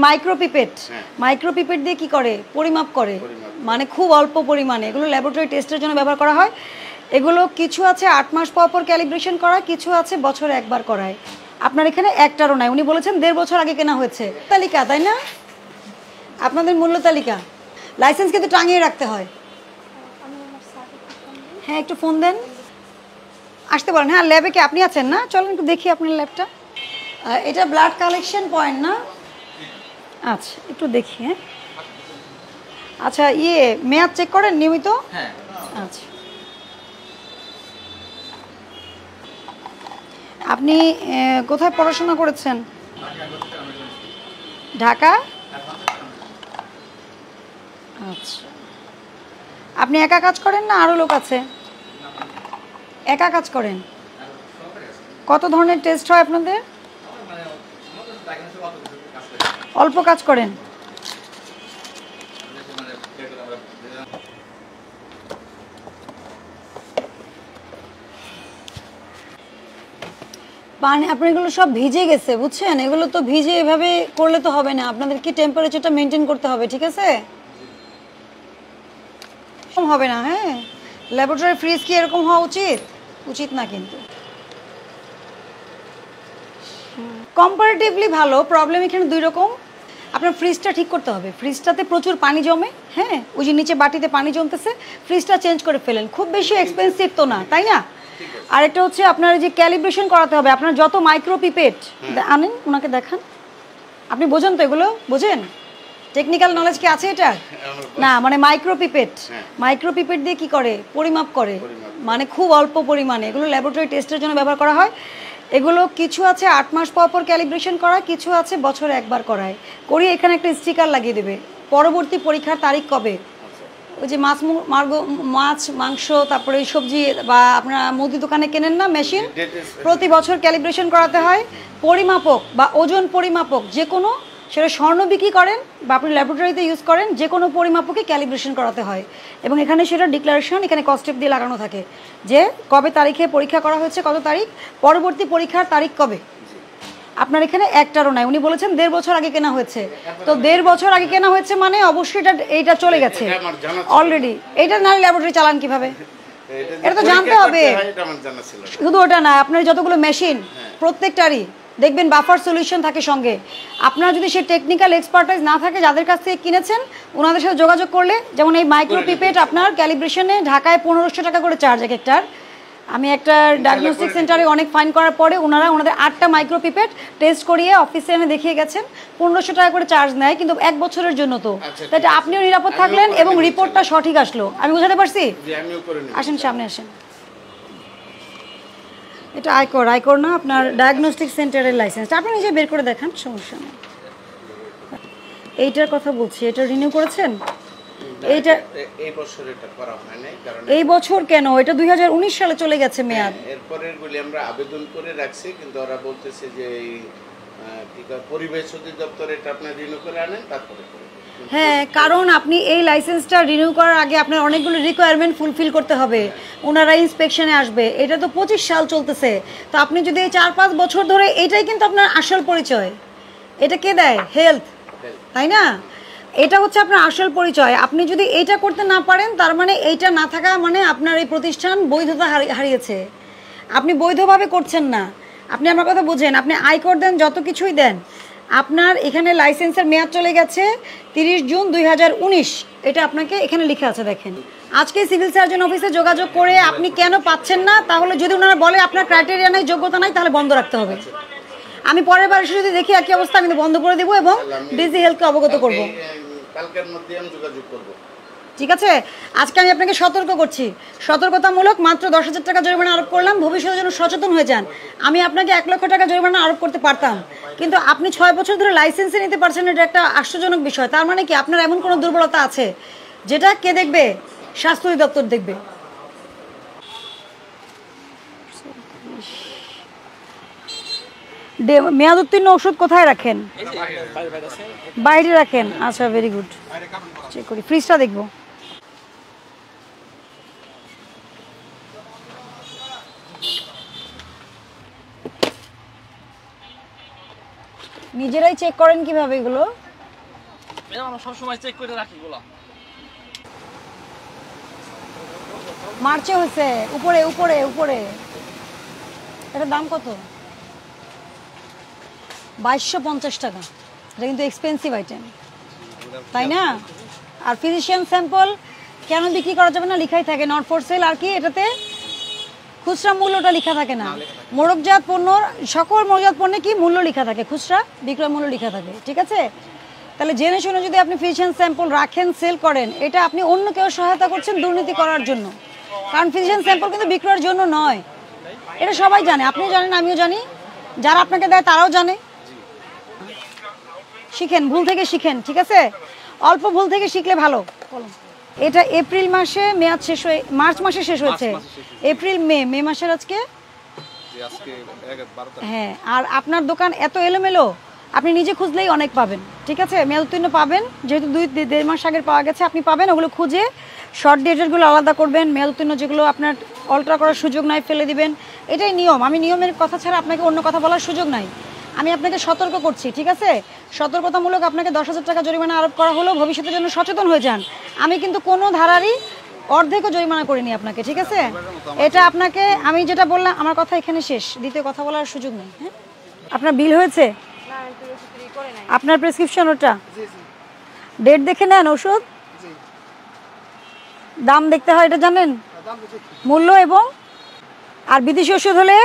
মাইক্রোপিপেট মাইক্রোপিপেট দিয়ে কি করে পরিমাপ করে মানে খুব অল্প পরিমাণে এগুলো ল্যাবরেটরি টেস্টের জন্য ব্যবহার করা হয় এগুলো কিছু আছে 8 মাস পর পর ক্যালিব্রেশন করা কিছু আছে বছরে একবার করায় আপনার এখানে একটারও নাই উনি বলেছেন 1.5 বছর আগে কেনা হয়েছে তালিকা তাই না আপনাদের মূল্য তালিকা লাইসেন্স কিন্তু টাঙিয়ে রাখতে হয় হ্যাঁ একটু ফোন দেন আসতে পারেন হ্যাঁ ল্যাবে কি আপনি আছেন না চলেন একটু দেখি আপনার ল্যাবটা এটা ব্লাড কালেকশন পয়েন্ট না আচ্ছা একটু দেখি হ্যাঁ আচ্ছা মেয়াদ চেক করেন নিয়মিত হ্যাঁ আচ্ছা আপনি কোথায় পড়াশোনা করেছেন ঢাকা আচ্ছা আপনি একা কাজ করেন না আরো লোক আছে একা কাজ করেন কত ধরনের টেস্ট হয় আপনাদের অল্প কাজ করেন পানি আপনার এগুলো সব ভিজে গেছে বুঝছেন এগুলো তো ভিজে এভাবে করলে তো হবে না আপনাদের কি টেম্পারেচারটা মেনটেন করতে হবে ঠিক আছে হবে না হ্যাঁ ল্যাবরেটরি ফ্রিজ কি এরকম হওয়া উচিত না কিন্তু কম্পারেটিভলি ভালো প্রবলেম এখানে দুই রকম আপনার ফ্রিজটা ঠিক করতে হবে ফ্রিজটাতে প্রচুর পানি জমে হ্যাঁ ওই যে নিচে বাটিতে পানি জমতেছে ফ্রিজটা চেঞ্জ করে ফেলেন খুব বেশি এক্সপেন্সিভ তো না তাই না আরেকটা হচ্ছে আপনার যে ক্যালিব্রেশন করাতে হবে আপনার যত মাইক্রোপিপেট আনেন ওনাকে দেখান আপনি বোঝেন তো এগুলো বোঝেন টেকনিক্যাল নলেজ কি আছে এটা না মানে মাইক্রোপিপেট দিয়ে কি করে পরিমাপ করে মানে খুব অল্প পরিমাণে এগুলো ল্যাবরেটরি টেস্টের জন্য ব্যবহার করা হয় এগুলো কিছু আছে 8 মাস পর পর ক্যালিব্রেশন করা কিছু আছে বছরে একবার করায় করিয়ে এখানে একটা স্টিকার লাগিয়ে দেবে পরবর্তী পরীক্ষার তারিখ কবে ওই যে মাছ মাংস তারপরে সবজি বা আপনারা মুদি দোকানে কেনেন না মেশিন প্রতি বছর ক্যালিব্রেশন করাতে হয় পরিমাপক বা ওজন পরিমাপক যে কোনো সেটা স্বর্ণ বিক্রি করেন বা আপনি ল্যাবরেটরিতে ইউজ করেন যে কোনো পরিমাপকে ক্যালিব্রেশন করাতে হয় এবং এখানে সেটা ডিক্লারেশন এখানে কস্টেপ দিয়ে লাগানো থাকে যে কবে তারিখে পরীক্ষা করা হয়েছে কত তারিখ পরবর্তী পরীক্ষার তারিখ কবে আপনার এখানে একটারও নাই উনি বলেছেন 1.5 বছর আগে কেনা হয়েছে তো 1.5 বছর আগে কেনা হয়েছে মানে অবশ্যই এটা চলে গেছে অলরেডি এটা না ল্যাবরেটরি চালান কিভাবে এটা তো জানতে হবে শুধু ওটা না আপনার যতগুলো মেশিন প্রত্যেকটারই দেখবেন বাফার সলিউশন থাকে সঙ্গে আপনার যদি সে টেকনিক্যাল এক্সপার্টাইজ না থাকে যাদের কাছ থেকে কিনেছেন ওনাদের সাথে যোগাযোগ করলে যেমন এই মাইক্রোপিপেট আপনার ক্যালিব্রেশনে ঢাকায় 1500 টাকা করে চার্জ এক একটার আমি একটা ডায়াগনস্টিক সেন্টারে অনেক ফাইন করার পরে ওনাদের 8টা মাইক্রোপিপেট টেস্ট করিয়ে অফিসে এনে দেখিয়ে গেছেন 1500 টাকা করে চার্জ নেয় কিন্তু 1 বছরের জন্য তো তাই আপনিও নিরাপদ থাকলেন এবং রিপোর্টটা সঠিক আসলো আমি বুঝাতে পারছি আসেন সামনে আসেন এটা আইকর না আপনার ডায়াগনস্টিক সেন্টারের লাইসেন্স আপনি নিজে বের করে দেখান সমস্যা নেই এইটার কথা বলছি এটা রিনিউ করেছেন এইটা এই বছর এটা করা হয় নাই কারণ এই বছর কেন এটা 2019 সালে চলে গেছে মেয়াদ এরপরের গুলি আমরা আবেদন করে রাখছি কিন্তু ওরা বলতেছে যে এই পরিবেশ অধিদপ্তর এটা আপনি রিনিউ করে আনেন তারপরে হ্যাঁ কারণ আপনি এই লাইসেন্সটা রিনিউ করার আগে আপনার অনেকগুলো রিকোয়ারমেন্ট ফুলফিল করতে হবে ওনারা ইন্সপেকশনে আসবে এটা তো 25 সাল চলতেছে তো আপনি যদি এই 4-5 বছর ধরে এটাই কিন্তু আপনার আসল পরিচয় এটা কে দেয় হেলথ তাই না এটা হচ্ছে আপনার আসল পরিচয় আপনি যদি এটা করতে না পারেন তার মানে এইটা না থাকা মানে আপনার এই প্রতিষ্ঠান বৈধতা হারিয়েছে আপনি বৈধভাবে করছেন না আপনি আমার কথা বুঝেন আপনি আয়কর দেন যত কিছুই দেন আপনার এখানে লাইসেন্সের মেয়াদ চলে গেছে 30 জুন 2019 এটা আপনাকে এখানে লিখে আছে দেখেন আজকে সিভিল সার্জন অফিসে যোগাযোগ করে আপনি কেন পাচ্ছেন না তাহলে যদি ওনারা বলে আপনার ক্রাইটেরিয়া নাই যোগ্যতা নাই তাহলে বন্ধ রাখতে হবে আমি পরের বার এসে যদি দেখি একই অবস্থা আমি বন্ধ করে দেবো এবং ডিজি হেলথকে অবগত করব কালকের মধ্যে আমি যোগাযোগ করব ঠিক আছে আজকে আমি আপনাকে সতর্ক করছি সতর্কতামূলক মাত্র 10,000 টাকা জরিমানা আরোপ করলাম ভবিষ্যতে যেন সচেতন হয়ে যান আমি আপনাকে 1 লক্ষ টাকা জরিমানা আরোপ করতে পারতাম কিন্তু আপনি 6 বছর ধরে লাইসেন্সে নিতে পারছেন এটা একটা আশ্চর্যজনক বিষয় তার মানে কি আপনার এমন কোনো দুর্বলতা আছে যেটা কে দেখবে স্বাস্থ্য অধিদপ্তর দেখবে মেয়াদ উত্তীর্ণ ওষুধ কোথায় রাখেন বাইরে রাখেন আচ্ছা ভেরি গুড চেক করি ফ্রিজটা দেখবো নিজেরাই চেক করেন কিভাবে এগুলো আমরা সবসময় চেক করে রাখি গুলো। মার্চে হয়েছে উপরে উপরে উপরে। এটার দাম কত? 2250 টাকা। এটা কিন্তু এক্সপেন্সিভ আইটেম, তাই না? আর ফিজিশিয়ান স্যাম্পল কেন বিক্রি করা যাবে না লেখাই থাকে নট ফর সেল। আর কি এটাতে খুচরা মূল্যটা লেখা থাকে না। মোড়কজাত পণ্য, সকল মোড়কজাত পণ্যে কি মূল্য লেখা থাকে, খুচরা বিক্রয় মূল্য লেখা থাকে, ঠিক আছে? তাহলে জেনে শুনে যদি আপনি ফিজিশিয়ান স্যাম্পল রাখেন, সেল করেন, এটা আপনি অন্য কেউ সহায়তা করছেন দুর্নীতি করার জন্য। কারণ ফিজিশিয়ান স্যাম্পল কিন্তু বিক্রয়ের জন্য নয়, এটা সবাই জানে, আপনিও জানেন, আমিও জানি, যারা আপনাকে দেয় তারাও জানে। শিখেন, ভুল থেকে শিখেন, ঠিক আছে? অল্প ভুল থেকে শিখলে ভালো। এটা এপ্রিল মাসে মেয়াদ শেষ হয়ে মার্চ মাসে শেষ হয়েছে। এপ্রিল মে মাসের আজকে। হ্যাঁ, আর আপনার দোকান এত এলোমেলো, আপনি নিজে খুঁজলেই অনেক পাবেন, ঠিক আছে? মেয়াদ উত্তীর্ণ পাবেন, যেহেতু 2-1.5 মাস আগের পাওয়া গেছে, আপনি পাবেন। ওগুলো খুঁজে শর্ট ডেটেরগুলো আলাদা করবেন, মেয়াদ উত্তীর্ণ যেগুলো আপনার অল্টার করার সুযোগ নাই ফেলে দিবেন। এটাই নিয়ম। আমি নিয়মের কথা ছাড়া আপনাকে অন্য কথা বলার সুযোগ নাই। আমি আপনাকে সতর্ক করছি, ঠিক আছে? সতর্কতামূলক আপনাকে 10,000 টাকা জরিমানা আরোপ করা হলো, ভবিষ্যতের জন্য সচেতন হয়ে যান। আমি কিন্তু কোনো ধারারই অর্ধেকও জরিমানা করিনি আপনাকে, ঠিক আছে? এটা আপনাকে আমি যেটা বললাম, আমার কথা এখানে শেষ, দ্বিতীয় কথা বলার সুযোগ নেই। হ্যাঁ, আপনার বিল হয়েছে? আপনার প্রেসক্রিপশন ওটা ডেট দেখে নেন, ওষুধ দাম দেখতে হয়, এটা জানেন? মূল্য এবং আর বিদেশি ওষুধ হলে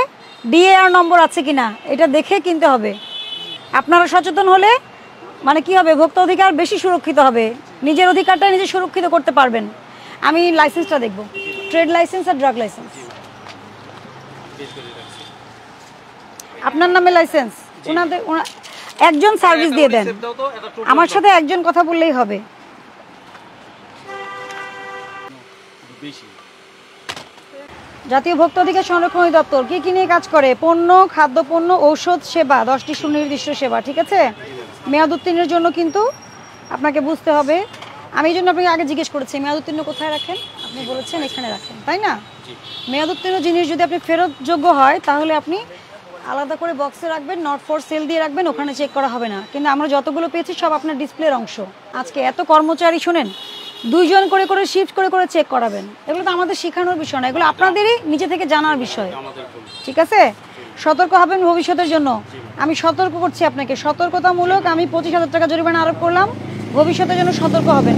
ডিএআর নম্বর আছে কিনা এটা দেখে কিনতে হবে। আপনারা সচেতন হলে মানে কি হবে, ভোক্তা অধিকার বেশি সুরক্ষিত হবে, নিজের অধিকারটা নিজে সুরক্ষিত করতে পারবেন। আমি লাইসেন্সটা দেখব, ট্রেড লাইসেন্স আর ড্রাগ লাইসেন্স। আপনার নামে লাইসেন্স, ওনাদের একজন সার্ভিস দিয়ে দেন, আমার সাথে একজন কথা বললেই হবে। জাতীয় ভোক্তা অধিকার সংরক্ষণ অধিদপ্তর কি নিয়ে কাজ করে? পণ্য, খাদ্যপণ্য, ঔষধ, সেবা, 10টি সুনির্দিষ্ট সেবা, ঠিক আছে? মেয়াদ উত্তীর্ণের জন্য কিন্তু আপনাকে বুঝতে হবে। আমি এই জন্য আপনাকে আগে জিজ্ঞেস করেছি মেয়াদ উত্তীর্ণ কোথায় রাখেন, আপনি বলেছেন এখানে রাখেন, তাই না? মেয়াদ উত্তীর্ণ জিনিস যদি আপনি ফেরতযোগ্য হয় তাহলে আপনি আলাদা করে বক্সে রাখবেন, নট ফর সেল দিয়ে রাখবেন, ওখানে চেক করা হবে না। কিন্তু আমরা যতগুলো পেয়েছি সব আপনার ডিসপ্লের অংশ। আজকে এত কর্মচারী শুনেন 2 জন করে করে শিফট করে করে চেক করাবেন, এগুলো তো আমাদের শেখানোর বিষয় না, এগুলো আপনাদেরই নিজে থেকে জানার বিষয়, ঠিক আছে? সতর্ক হবেন ভবিষ্যতের জন্য। আমি সতর্ক করছি আপনাকে, সতর্কতামূলক আমি 25,000 টাকা জরিমানা আরোপ করলাম, ভবিষ্যতের জন্য সতর্ক হবেন।